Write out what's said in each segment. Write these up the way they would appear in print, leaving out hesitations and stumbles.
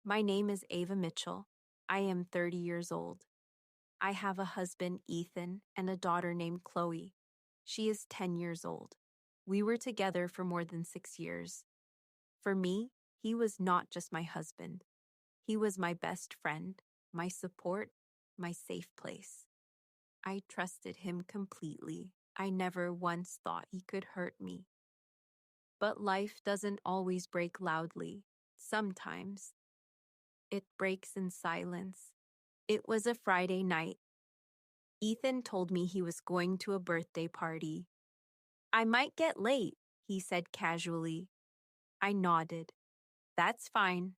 My name is Ava Mitchell. I am 30 years old. I have a husband, Ethan, and a daughter named Chloe. She is 10 years old. We were together for more than 6 years. For me, he was not just my husband. He was my best friend, my support, my safe place. I trusted him completely. I never once thought he could hurt me. But life doesn't always break loudly. Sometimes it breaks in silence. It was a Friday night. Ethan told me he was going to a birthday party. I might get late, he said casually. I nodded. That's fine.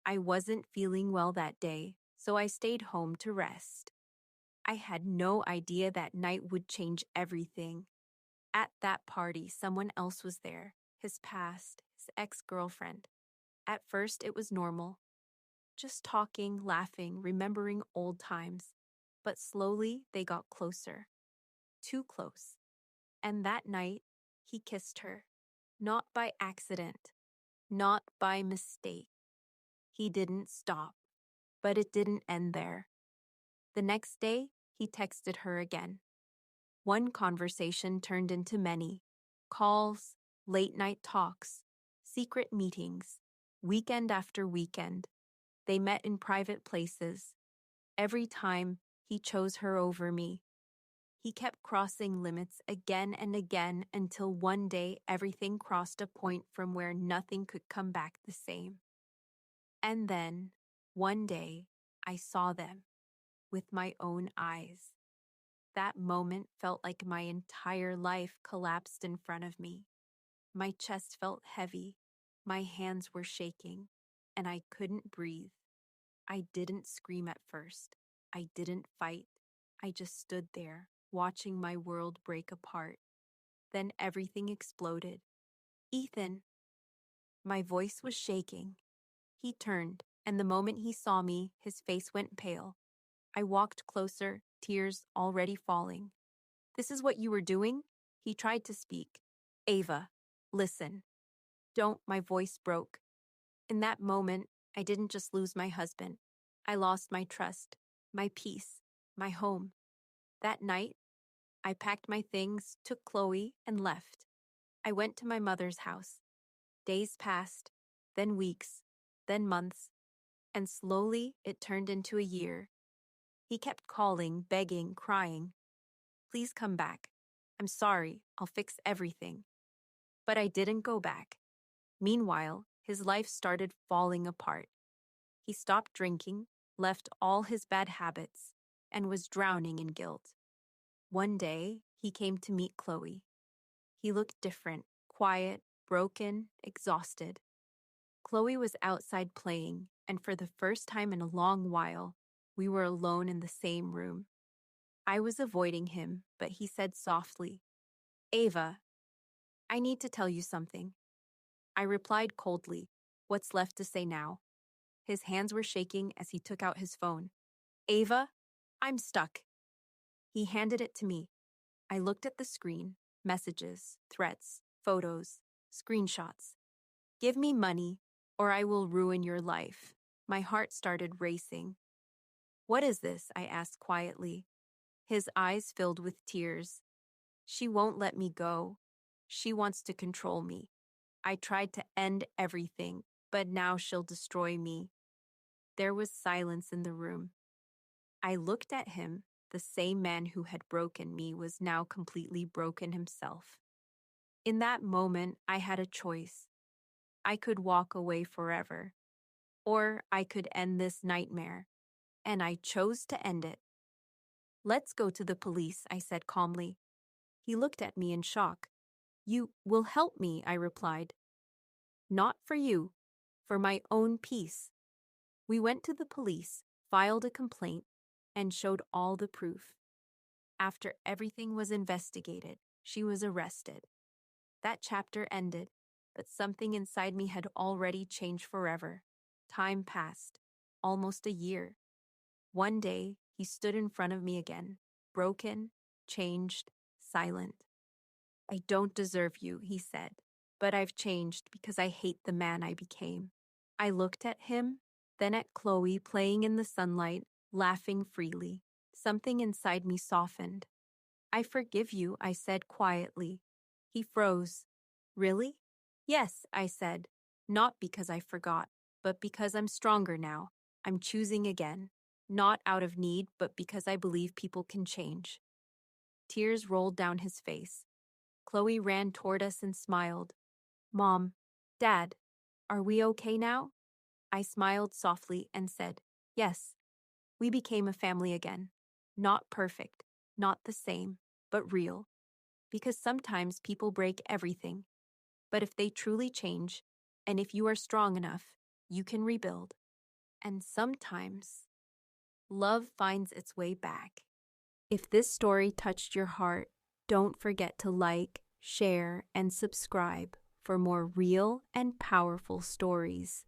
I wasn't feeling well that day, so I stayed home to rest. I had no idea that night would change everything. At that party, someone else was there, his ex-girlfriend. At first, it was normal. Just talking, laughing, remembering old times. But slowly, they got closer. Too close. And that night, he kissed her. Not by accident. Not by mistake. He didn't stop. But it didn't end there. The next day, he texted her again. One conversation turned into many. Calls, late-night talks, secret meetings, weekend after weekend. They met in private places. Every time, he chose her over me. He kept crossing limits again and again until one day everything crossed a point from where nothing could come back the same. And then, one day, I saw them with my own eyes. That moment felt like my entire life collapsed in front of me. My chest felt heavy, my hands were shaking, and I couldn't breathe. I didn't scream at first. I didn't fight. I just stood there, watching my world break apart. Then everything exploded. Ethan! My voice was shaking. He turned, and the moment he saw me, his face went pale. I walked closer, tears already falling. This is what you were doing? He tried to speak. Ava, listen. Don't, my voice broke. In that moment, I didn't just lose my husband. I lost my trust, my peace, my home. That night, I packed my things, took Chloe, and left. I went to my mother's house. Days passed, then weeks, then months, and slowly it turned into a year. He kept calling, begging, crying. Please come back. I'm sorry, I'll fix everything. But I didn't go back. Meanwhile, his life started falling apart. He stopped drinking, left all his bad habits, and was drowning in guilt. One day, he came to meet Chloe. He looked different, quiet, broken, exhausted. Chloe was outside playing, and for the first time in a long while, we were alone in the same room. I was avoiding him, but he said softly, Ava, I need to tell you something. I replied coldly, what's left to say now? His hands were shaking as he took out his phone. Ava, I'm stuck. He handed it to me. I looked at the screen, messages, threats, photos, screenshots. Give me money, or I will ruin your life. My heart started racing. What is this? I asked quietly. His eyes filled with tears. She won't let me go. She wants to control me. I tried to end everything, but now she'll destroy me. There was silence in the room. I looked at him. The same man who had broken me was now completely broken himself. In that moment, I had a choice. I could walk away forever, or I could end this nightmare, and I chose to end it. Let's go to the police, I said calmly. He looked at me in shock. You will help me, I replied. Not for you, for my own peace. We went to the police, filed a complaint, and showed all the proof. After everything was investigated, she was arrested. That chapter ended, but something inside me had already changed forever. Time passed, almost a year. One day, he stood in front of me again, broken, changed, silent. I don't deserve you, he said, but I've changed because I hate the man I became. I looked at him, then at Chloe playing in the sunlight, laughing freely. Something inside me softened. I forgive you, I said quietly. He froze. Really? Yes, I said. Not because I forgot, but because I'm stronger now. I'm choosing again. Not out of need, but because I believe people can change. Tears rolled down his face. Chloe ran toward us and smiled. Mom, Dad, are we okay now? I smiled softly and said, yes. We became a family again. Not perfect, not the same, but real. Because sometimes people break everything. But if they truly change, and if you are strong enough, you can rebuild. And sometimes, love finds its way back. If this story touched your heart, don't forget to like, share, and subscribe for more real and powerful stories.